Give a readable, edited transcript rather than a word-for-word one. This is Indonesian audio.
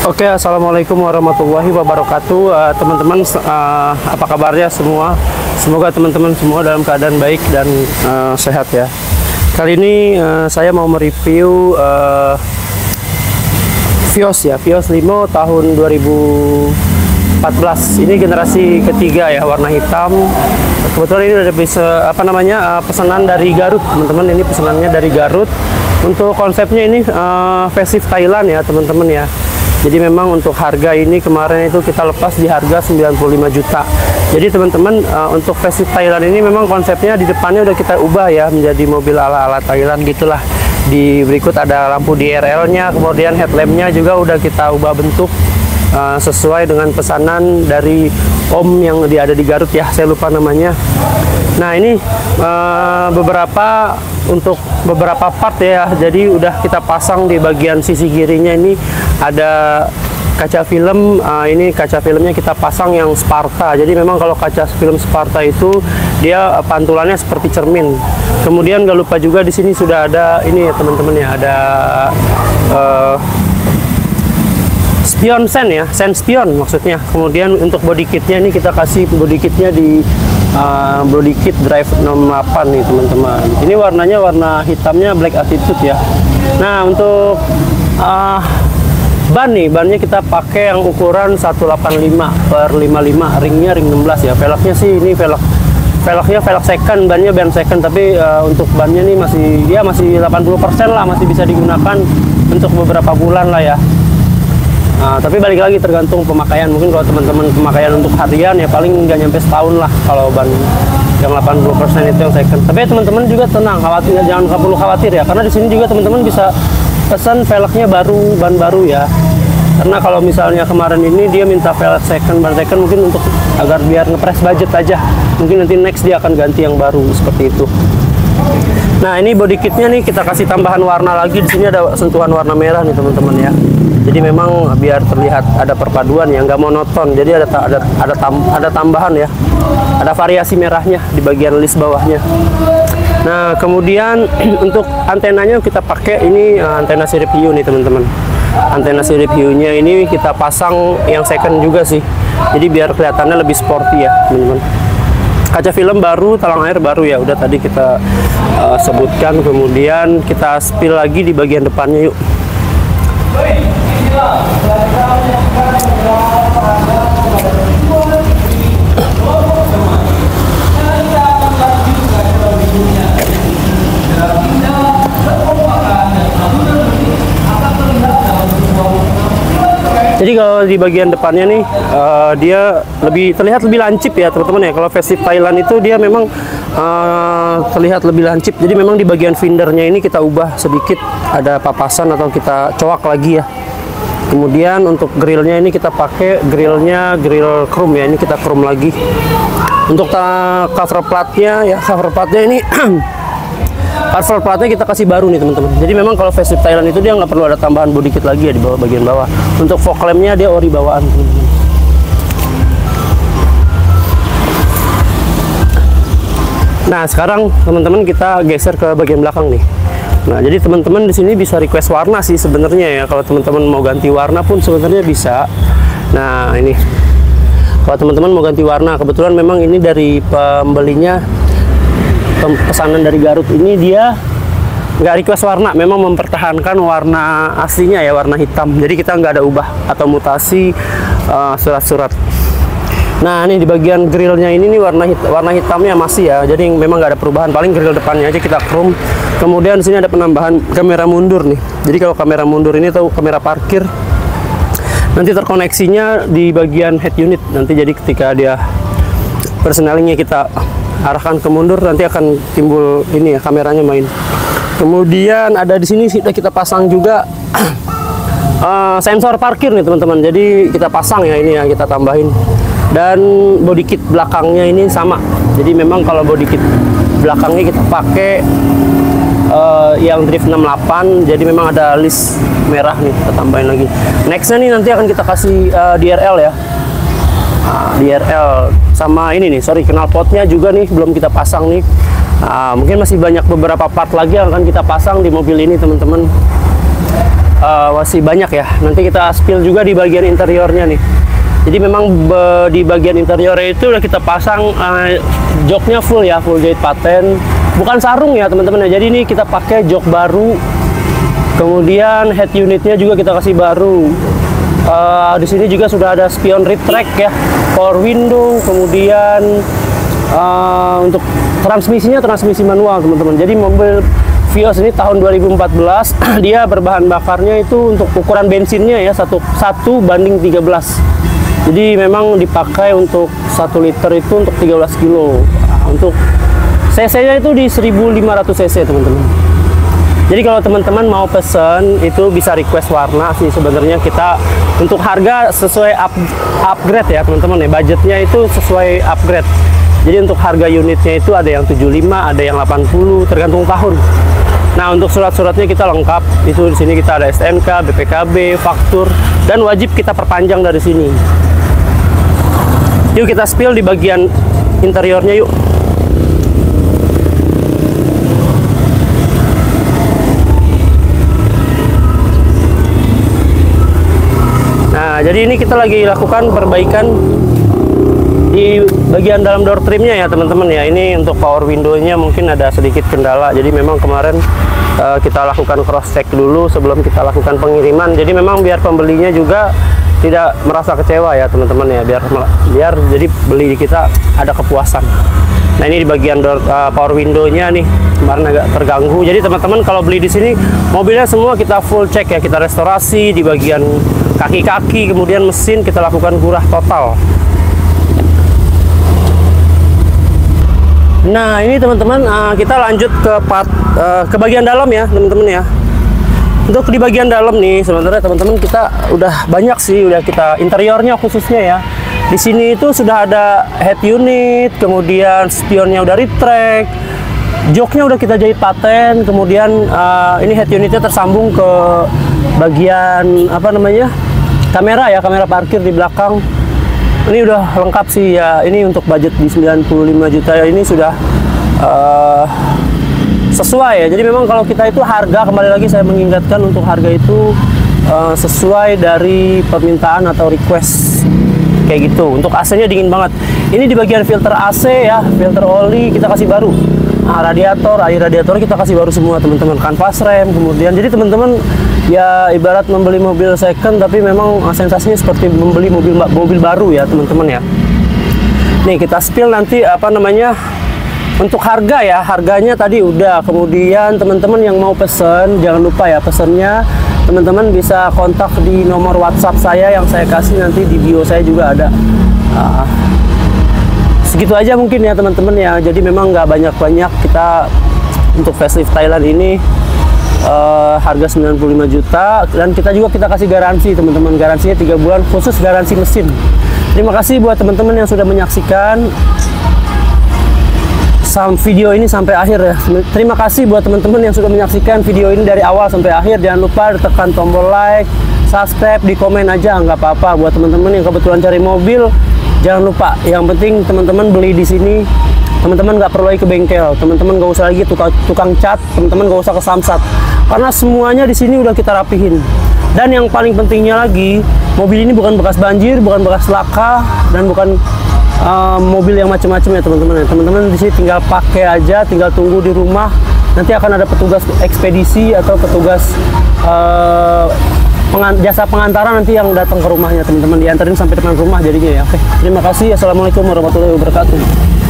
Oke, assalamualaikum warahmatullahi wabarakatuh, teman-teman. Apa kabarnya semua? Semoga teman-teman semua dalam keadaan baik dan sehat ya. Kali ini saya mau mereview Vios ya, Vios Limo tahun 2014. Ini generasi ketiga ya, warna hitam. Kebetulan ini udah bisa pesanan dari Garut, teman-teman. Ini pesanannya dari Garut. Untuk konsepnya ini facelift Thailand ya, teman-teman ya. Jadi memang untuk harga ini kemarin itu kita lepas di harga 95 juta. Jadi teman-teman untuk facelift Thailand ini memang konsepnya di depannya udah kita ubah ya menjadi mobil ala-ala Thailand gitulah. Di berikut ada lampu DRL-nya, kemudian headlamp-nya juga udah kita ubah bentuk sesuai dengan pesanan dari Om yang ada di Garut ya, saya lupa namanya. Nah ini untuk beberapa part ya, jadi udah kita pasang di bagian sisi kirinya ini ada kaca film. Ini kaca filmnya kita pasang yang Sparta. Jadi memang kalau kaca film Sparta itu dia pantulannya seperti cermin. Kemudian gak lupa juga di sini sudah ada ini ya teman-teman ya, ada spion sen ya, sen spion maksudnya. Kemudian untuk body kitnya ini kita kasih body kitnya di body kit drive 68 nih teman-teman. Ini warnanya warna hitamnya black attitude ya. Nah untuk ban nih, bannya kita pakai yang ukuran 185/55, ringnya ring 16 ya. Velgnya sih ini velgnya velg second, bannya ban second, tapi untuk bannya nih masih 80% lah, masih bisa digunakan untuk beberapa bulan lah ya. Tapi balik lagi tergantung pemakaian. Mungkin kalau teman-teman pemakaian untuk harian ya paling nggak nyampe setahun lah kalau ban yang 80% itu yang second. Tapi teman-teman juga tenang, jangan perlu khawatir ya, karena di sini juga teman-teman bisa pesan velgnya baru, ban baru ya. Karena kalau misalnya kemarin ini dia minta velg second, ban second, mungkin untuk agar biar ngepres budget aja. Mungkin nanti next dia akan ganti yang baru seperti itu. Nah ini body kitnya nih kita kasih tambahan warna lagi. Di sini ada sentuhan warna merah nih teman-teman ya. Jadi memang biar terlihat ada perpaduan yang nggak monoton. Jadi ada tambahan ya, ada variasi merahnya di bagian list bawahnya. Nah kemudian untuk antenanya kita pakai ini antena sirip hiu nih teman-teman. Antena sirip hiunya ini kita pasang yang second juga sih. Jadi biar kelihatannya lebih sporty ya teman-teman. Kaca film baru, talang air baru ya. Udah tadi kita sebutkan. Kemudian kita spill lagi di bagian depannya yuk. Jadi kalau di bagian depannya nih dia terlihat lebih lancip ya teman-teman ya. Kalau facelift Thailand itu dia memang terlihat lebih lancip. Jadi memang di bagian fendernya ini kita ubah sedikit, ada papasan atau kita coak lagi ya. Kemudian untuk grillnya ini kita pakai grillnya grill chrome ya, ini kita chrome lagi. Untuk cover platnya ya, cover platnya ini cover platnya kita kasih baru nih teman-teman. Jadi memang kalau facelift Thailand itu dia nggak perlu ada tambahan body kit lagi ya di bawah, bagian bawah. Untuk fog lampnya dia ori bawaan teman-teman. Nah sekarang teman-teman kita geser ke bagian belakang nih. Nah jadi teman-teman di sini bisa request warna sih sebenarnya ya. Kalau teman-teman mau ganti warna pun sebenarnya bisa. Nah ini kalau teman-teman mau ganti warna, kebetulan memang ini dari pembelinya, pesanan dari Garut ini dia nggak request warna, memang mempertahankan warna aslinya ya, warna hitam. Jadi kita nggak ada ubah atau mutasi surat-surat. Nah ini di bagian grillnya ini nih warna hitamnya masih ya. Jadi memang nggak ada perubahan, paling grill depannya aja kita chrome. Kemudian di sini ada penambahan kamera mundur nih. Jadi kalau kamera mundur ini atau kamera parkir, nanti terkoneksinya di bagian head unit. Nanti jadi ketika dia personalingnya kita arahkan ke mundur, nanti akan timbul ini ya, kameranya main. Kemudian ada di sini sudah kita pasang juga sensor parkir nih teman-teman. Jadi kita pasang ya, ini ya kita tambahin. Dan body kit belakangnya ini sama. Jadi memang kalau body kit belakangnya kita pakai yang drift 68, jadi memang ada list merah nih, kita tambahin lagi. Nextnya nih nanti akan kita kasih DRL ya, DRL sama ini nih, sorry, knalpotnya juga nih belum kita pasang nih. Mungkin masih banyak beberapa part lagi yang akan kita pasang di mobil ini teman-teman. masih banyak ya. Nanti kita spill juga di bagian interiornya nih. Jadi memang di bagian interiornya itu udah kita pasang joknya full ya, full jahit paten. Bukan sarung ya teman-teman ya. Jadi ini kita pakai jok baru. Kemudian head unitnya juga kita kasih baru. Di sini juga sudah ada spion retract ya, power window. Kemudian untuk transmisinya transmisi manual teman-teman. Jadi mobil Vios ini tahun 2014 dia berbahan bakarnya itu untuk ukuran bensinnya ya 1 banding 13. Jadi memang dipakai untuk 1 liter itu untuk 13 kilo. Untuk cc-nya itu di 1500 cc teman-teman. Jadi kalau teman-teman mau pesen itu bisa request warna sih sebenarnya. Kita untuk harga sesuai upgrade ya teman-teman ya. Budgetnya itu sesuai upgrade. Jadi untuk harga unitnya itu ada yang 75, ada yang 80, tergantung tahun. Nah, untuk surat-suratnya kita lengkap. Itu di sini kita ada STNK, BPKB, faktur, dan wajib kita perpanjang dari sini. Yuk kita spill di bagian interiornya yuk. Nah, jadi ini kita lagi lakukan perbaikan di bagian dalam door trimnya ya teman-teman ya. Ini untuk power window-nya mungkin ada sedikit kendala. Jadi memang kemarin kita lakukan cross check dulu sebelum kita lakukan pengiriman. Jadi memang biar pembelinya juga tidak merasa kecewa ya teman-teman ya. Biar jadi beli kita ada kepuasan. Nah, ini di bagian door, power window-nya nih kemarin agak terganggu. Jadi teman-teman kalau beli di sini mobilnya semua kita full check ya. Kita restorasi di bagian kaki-kaki, kemudian mesin kita lakukan gurah total. Nah, ini teman-teman kita lanjut ke bagian dalam ya teman-teman ya. Untuk di bagian dalam nih sebenarnya teman-teman kita udah banyak sih, udah kita interiornya khususnya ya. Di sini itu sudah ada head unit, kemudian spionnya udah retract, joknya udah kita jahit paten, kemudian ini head unitnya tersambung ke bagian apa namanya kamera ya, kamera parkir di belakang. Ini udah lengkap sih ya. Ini untuk budget di 95 juta ya, ini sudah sesuai ya. Jadi memang kalau kita itu harga, kembali lagi saya mengingatkan untuk harga itu sesuai dari permintaan atau request kayak gitu. Untuk AC-nya dingin banget. Ini di bagian filter AC ya, filter oli kita kasih baru. Nah, radiator, air radiator kita kasih baru semua teman-teman. Kanvas rem, kemudian jadi teman-teman ya ibarat membeli mobil second tapi memang sensasinya seperti membeli mobil baru ya teman-teman ya. Nih kita spill nanti apa namanya untuk harga ya, harganya tadi udah. Kemudian teman-teman yang mau pesen jangan lupa ya, pesennya teman-teman bisa kontak di nomor WhatsApp saya yang saya kasih nanti di bio saya juga ada. Segitu aja mungkin ya teman-teman ya. Jadi memang nggak banyak-banyak kita untuk facelift Thailand ini harga 95 juta dan kita kasih garansi teman-teman. Garansinya 3 bulan khusus garansi mesin. Terima kasih buat teman-teman yang sudah menyaksikan video ini sampai akhir ya. Terima kasih buat teman-teman yang sudah menyaksikan video ini dari awal sampai akhir. Jangan lupa tekan tombol like, subscribe, di komen aja nggak apa-apa. Buat teman-teman yang kebetulan cari mobil, jangan lupa. Yang penting teman-teman beli di sini, teman-teman nggak perlu lagi ke bengkel, teman-teman nggak usah lagi tukang cat, teman-teman nggak usah ke Samsat, karena semuanya di sini udah kita rapihin. Dan yang paling pentingnya lagi, mobil ini bukan bekas banjir, bukan bekas laka, dan bukan mobil yang macam-macam ya teman-teman. Teman-teman di sini tinggal pakai aja, tinggal tunggu di rumah. Nanti akan ada petugas ekspedisi atau petugas jasa pengantaran nanti yang datang ke rumahnya teman-teman, diantarin sampai depan rumah jadinya ya. Oke, terima kasih. Assalamualaikum warahmatullahi wabarakatuh.